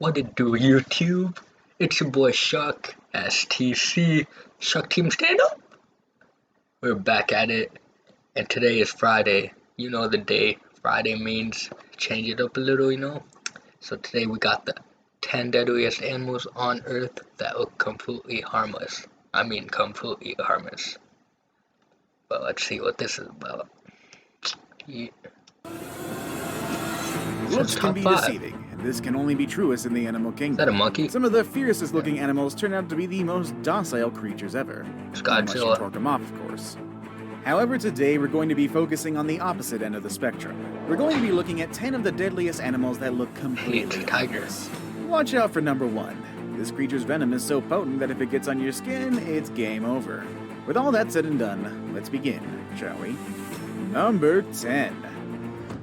What it do, YouTube? It's your boy Shuk, STC, Shuk Team Stand Up. We're back at it, and today is Friday. You know the day Friday means. Change it up a little, you know? So today we got the 10 deadliest animals on Earth that will completely harm us. I mean, completely harm us. But let's see what this is about. Yeah. Looks can be deceiving, and this can only be truest in the animal kingdom. Is that a monkey? Some of the fiercest looking animals turn out to be the most docile creatures ever. It's Unless you Godzilla. torque them off, of course. However, today we're going to be focusing on the opposite end of the spectrum. We're going to be looking at 10 of the deadliest animals that look completely harmless. Watch out for number 1. This creature's venom is so potent that if it gets on your skin, it's game over. With all that said and done, let's begin, shall we? Number 10.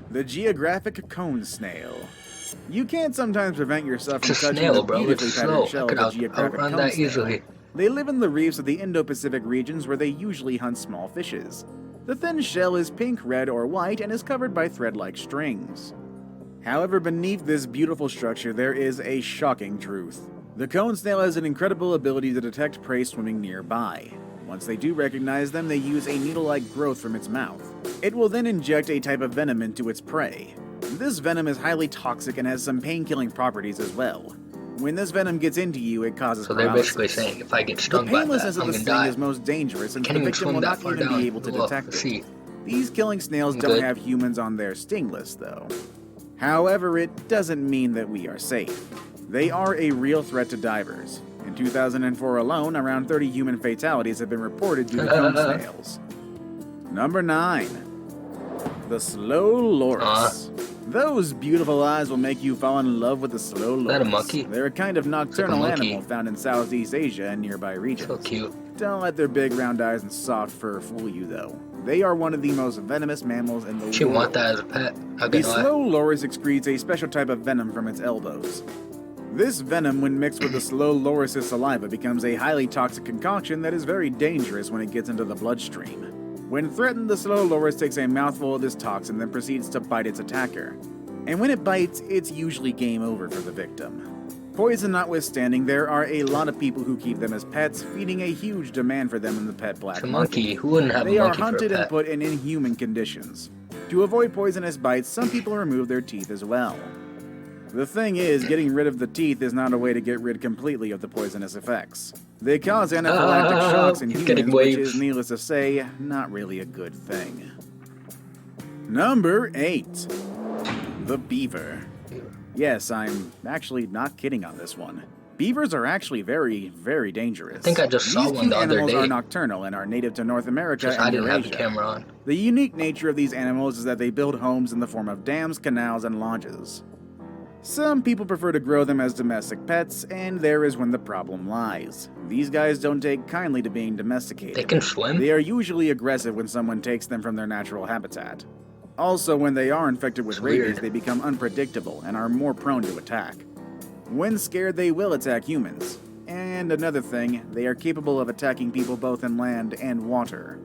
The geographic cone snail. You can't sometimes prevent yourself from It's a touching snail, the bro. beautifully It's patterned slow. shell I could of the geographic outrun cone that snail. easily. They live in the reefs of the Indo-Pacific regions where they usually hunt small fishes. The thin shell is pink, red, or white and is covered by thread-like strings. However, beneath this beautiful structure there is a shocking truth. The cone snail has an incredible ability to detect prey swimming nearby. Once they do recognize them, they use a needle-like growth from its mouth. It will then inject a type of venom into its prey. This venom is highly toxic and has some pain-killing properties as well. When this venom gets into you, it causes So they're paralysis. basically saying if I get The stung by that, painlessness I'm of the gonna sting die. is most dangerous since Can't the even victim swim will that not far even down be able to below detect the it. sea. These killing snails I'm don't good. have humans on their sting list, though. However, it doesn't mean that we are safe. They are a real threat to divers. In 2004 alone, around 30 human fatalities have been reported due to cone snails. Number 9. The slow loris. Those beautiful eyes will make you fall in love with the slow loris. Is that a monkey? They're a kind of nocturnal monkey. animal found in Southeast Asia and nearby regions. So cute. Don't let their big round eyes and soft fur fool you, though. They are one of the most venomous mammals in the She world. want that as a pet. How The can I? slow loris excretes a special type of venom from its elbows. This venom, when mixed with the slow loris's saliva, becomes a highly toxic concoction that is very dangerous when it gets into the bloodstream. When threatened, the slow loris takes a mouthful of this toxin, then proceeds to bite its attacker. And when it bites, it's usually game over for the victim. Poison notwithstanding, there are a lot of people who keep them as pets, feeding a huge demand for them in the pet black It's a market. monkey. Who wouldn't have They a are monkey for a hunted and pet? put in inhuman conditions. To avoid poisonous bites, some people remove their teeth as well. The thing is, getting rid of the teeth is not a way to get rid completely of the poisonous effects. They cause anaphylactic shocks in he's humans, getting which waves. is, needless to say, not really a good thing. Number 8. The beaver. Yes, I'm actually not kidding on this one. Beavers are actually very, very dangerous. I think I just saw These one cute the other animals day. are nocturnal and are native to North America Just I and didn't have the Eurasia. camera on. The unique nature of these animals is that they build homes in the form of dams, canals, and lodges. Some people prefer to grow them as domestic pets, and there is when the problem lies. These guys don't take kindly to being domesticated. They can swim? They are usually aggressive when someone takes them from their natural habitat. Also, when they are infected with It's rabies, weird. they become unpredictable and are more prone to attack. When scared, they will attack humans. And another thing, they are capable of attacking people both in land and water.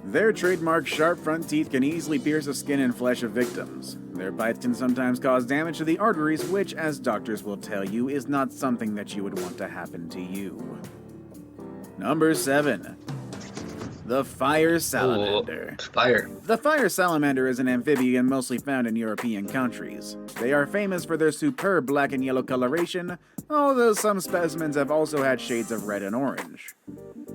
Their trademark sharp front teeth can easily pierce the skin and flesh of victims. Their bites can sometimes cause damage to the arteries, which, as doctors will tell you, is not something that you would want to happen to you. Number 7. The fire salamander. Ooh, it's fire. The fire salamander is an amphibian mostly found in European countries. They are famous for their superb black and yellow coloration, although some specimens have also had shades of red and orange.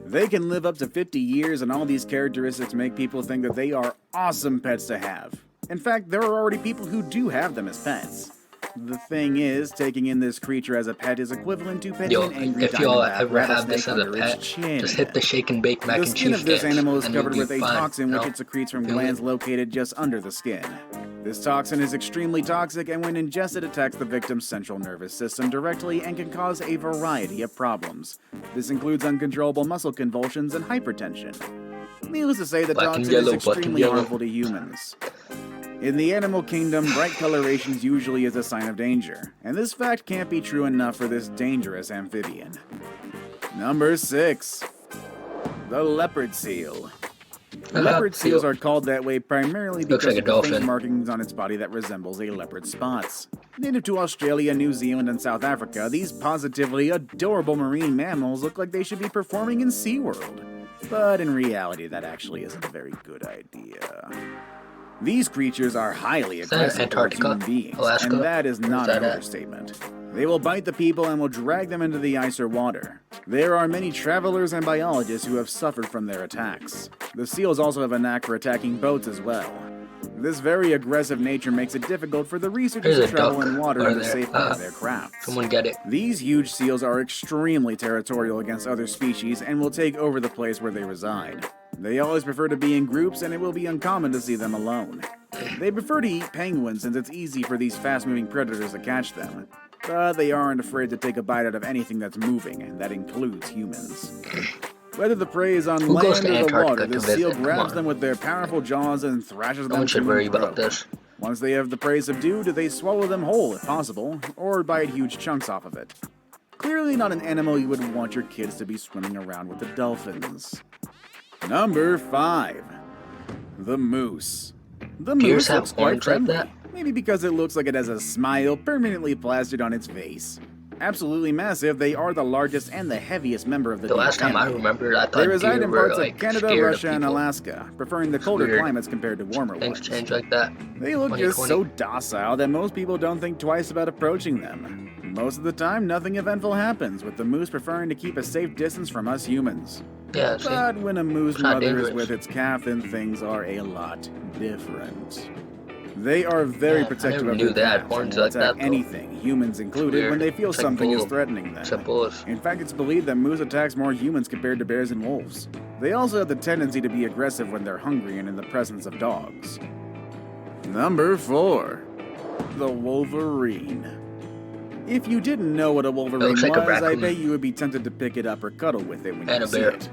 They can live up to 50 years, and all these characteristics make people think that they are awesome pets to have. In fact, there are already people who do have them as pets. The thing is, taking in this creature as a pet is equivalent to petting Yo, an angry if y'all diamondback ever have this rattlesnake as a under its pet, chin. just hit the shake and bake mac The and skin cheese of this dance, animal is and you'll covered be with a fine, toxin you which know? it secretes from Feel glands it? located just under the skin. This toxin is extremely toxic, and when ingested attacks the victim's central nervous system directly and can cause a variety of problems. This includes uncontrollable muscle convulsions and hypertension. Needless to say, the Black and toxin yellow, is black and extremely yellow. harmful to humans. In the animal kingdom, bright colorations usually is a sign of danger, and this fact can't be true enough for this dangerous amphibian. Number 6. The leopard seal. Leopard seals are called that way primarily because like a of the dolphin. faint markings on its body that resembles a leopard's spots. Native to Australia, New Zealand, and South Africa, these positively adorable marine mammals look like they should be performing in SeaWorld. But in reality, that actually isn't a very good idea. These creatures are highly aggressive towards human beings, Alaska? and that is not an at? understatement. They will bite the people and will drag them into the ice or water. There are many travelers and biologists who have suffered from their attacks. The seals also have a knack for attacking boats as well. This very aggressive nature makes it difficult for the researchers to travel in water and to safeguard their craft. Someone get it. These huge seals are extremely territorial against other species and will take over the place where they reside. They always prefer to be in groups, and it will be uncommon to see them alone. They prefer to eat penguins since it's easy for these fast-moving predators to catch them. But they aren't afraid to take a bite out of anything that's moving, and that includes humans. Whether the prey is on land or the water, the seal grabs them with their powerful jaws and thrashes them to the throat. Once they have the prey subdued, they swallow them whole if possible, or bite huge chunks off of it. Clearly not an animal you would want your kids to be swimming around with the dolphins. Number 5. The moose. The moose looks quite friendly. Maybe because it looks like it has a smile permanently plastered on its face. Absolutely massive, they are the largest and the heaviest member of the deer last time I remembered, I thought they reside deer in parts were, of Canada, Russia, and Alaska, preferring the colder climates compared to warmer ones. Things change like that. They look just so docile that most people don't think twice about approaching them. Most of the time, nothing eventful happens, with the moose preferring to keep a safe distance from us humans. Yeah, see? But when a moose mother dangerous. is with its calf, then things are a lot different. They are very protective of their calves and will attack anything, humans included, when they feel something is threatening them. In fact, it's believed that moose attacks more humans compared to bears and wolves. They also have the tendency to be aggressive when they're hungry and in the presence of dogs. Number 4. The Wolverine. If you didn't know what a Wolverine was, I bet you would be tempted to pick it up or cuddle with it when you see it.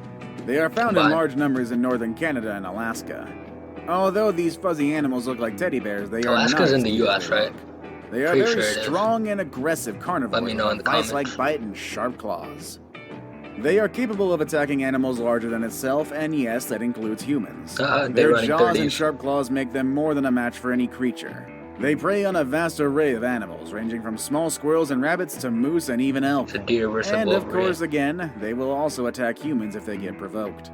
They are found in large numbers in northern Canada and Alaska. Although these fuzzy animals look like teddy bears, they are not. Alaska's in the U.S., right? They are very strong and aggressive carnivores with a vice-like bite and sharp claws. They are capable of attacking animals larger than itself, and yes, that includes humans. Their jaws and sharp claws make them more than a match for any creature. They prey on a vast array of animals, ranging from small squirrels and rabbits to moose and even elk. And of course, again, they will also attack humans if they get provoked.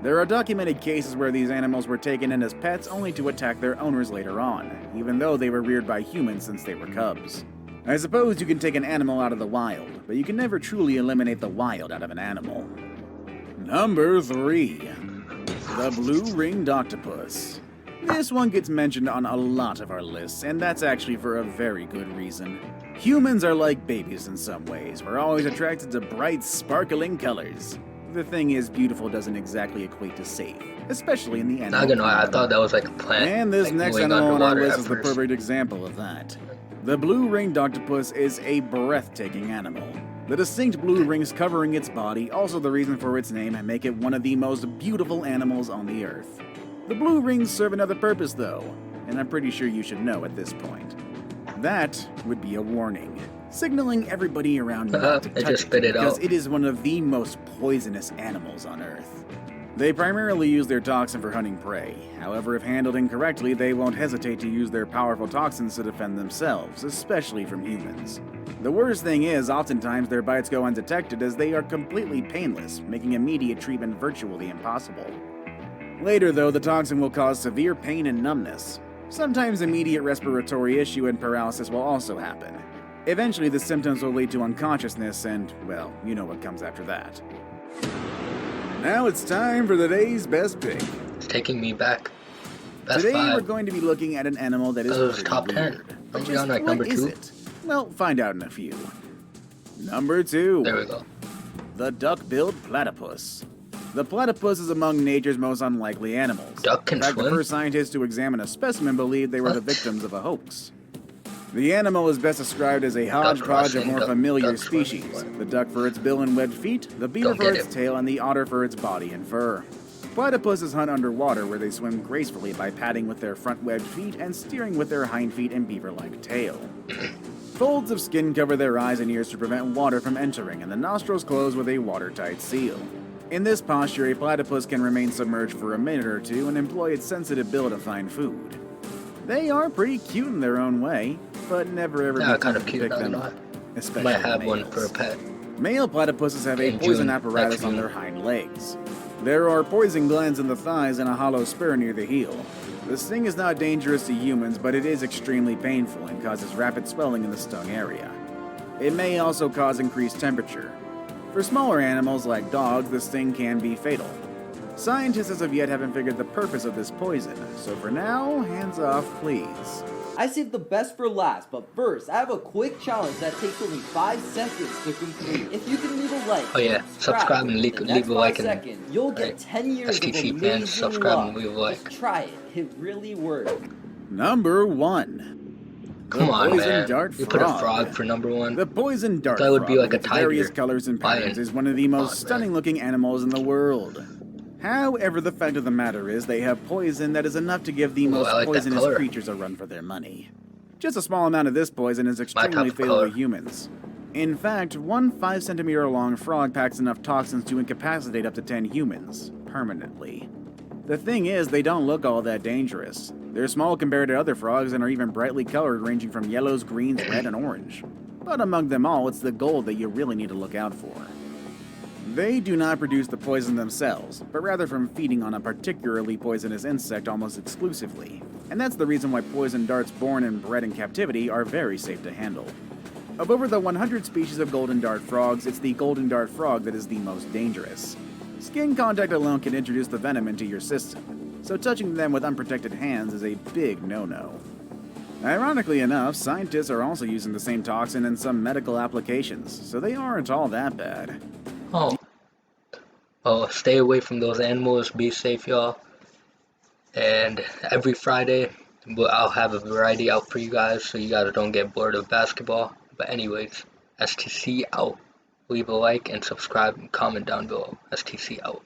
There are documented cases where these animals were taken in as pets only to attack their owners later on, even though they were reared by humans since they were cubs. I suppose you can take an animal out of the wild, but you can never truly eliminate the wild out of an animal. Number 3. The blue-ringed octopus. This one gets mentioned on a lot of our lists, and that's actually for a very good reason. Humans are like babies in some ways. We're always attracted to bright, sparkling colors. The thing is, beautiful doesn't exactly equate to safe, especially in the animal Not gonna lie, I thought that was like a plant. And this next animal on our list is the perfect example of that. The blue-ringed octopus is a breathtaking animal. The distinct blue rings covering its body, also the reason for its name, make it one of the most beautiful animals on the earth. The blue rings serve another purpose though, and I'm pretty sure you should know at this point. That would be a warning, signaling everybody around not to touch it because it is one of the most poisonous animals on Earth. They primarily use their toxin for hunting prey. However, if handled incorrectly, they won't hesitate to use their powerful toxins to defend themselves, especially from humans. The worst thing is, oftentimes their bites go undetected as they are completely painless, making immediate treatment virtually impossible. Later, though, the toxin will cause severe pain and numbness. Sometimes immediate respiratory issue and paralysis will also happen. Eventually, the symptoms will lead to unconsciousness and, well, you know what comes after that. Now it's time for the day's best pick. It's taking me back. Today we're going to be looking at an animal that is top 10. But just like what is it? Well, find out in a few. Number 2. There we go. The Duckbilled Platypus. The platypus is among nature's most unlikely animals. Duck can swim? In fact, swim? the first scientists to examine a specimen believed they were the victims of a hoax. The animal is best described as a hodgepodge of more familiar species. The duck for its bill and webbed feet, the beaver for its tail, and the otter for its body and fur. Platypuses hunt underwater where they swim gracefully by padding with their front webbed feet and steering with their hind feet and beaver-like tail. Folds of skin cover their eyes and ears to prevent water from entering, and the nostrils close with a watertight seal. In this posture, a platypus can remain submerged for a minute or two and employ its sensitive bill to find food. They are pretty cute in their own way, but never ever Yeah, be kind tempted of to cute. pick I don't them know. up, especially Might have one for a males. pet. Male platypuses have a In poison June, apparatus next on June. their hind legs. There are poison glands in the thighs and a hollow spur near the heel. The sting is not dangerous to humans, but it is extremely painful and causes rapid swelling in the stung area. It may also cause increased temperature. For smaller animals like dogs, the sting can be fatal. Scientists as of yet haven't figured the purpose of this poison, so for now, hands off please. I saved the best for last, but first, I have a quick challenge that takes only 5 seconds to complete. If you can leave a like, Oh yeah, subscribe and within the leave next a 5 like and seconds, you'll get right. 10 years of STC amazing fans, subscribe luck. and leave a like. Just try it. It really works. Number 1. Come The on, poison man. dart You put a frog. frog for number 1. The poison dart That would frog, be like with a its various tiger. colors and patterns, Lion. is one of the most man. stunning looking animals in the world. However, the fact of the matter is they have poison that is enough to give the Ooh, most I like that poisonous color. creatures a run for their money. Just a small amount of this poison is type extremely of fatal color. to humans. In fact, one 5-centimeter long frog packs enough toxins to incapacitate up to 10 humans, permanently. The thing is, they don't look all that dangerous. They're small compared to other frogs and are even brightly colored, ranging from yellows, greens, red, and orange. But among them all, it's the gold that you really need to look out for. They do not produce the poison themselves, but rather from feeding on a particularly poisonous insect almost exclusively. And that's the reason why poison darts born and bred in captivity are very safe to handle. Of over the 100 species of golden dart frogs, it's the golden dart frog that is the most dangerous. Skin contact alone can introduce the venom into your system, so touching them with unprotected hands is a big no-no. Ironically enough, scientists are also using the same toxin in some medical applications, so they aren't all that bad. Oh, stay away from those animals. Be safe, y'all. And every Friday, I'll have a variety out for you guys, so you guys don't get bored of basketball. But anyways, STC out. Leave a like and subscribe and comment down below. STC out.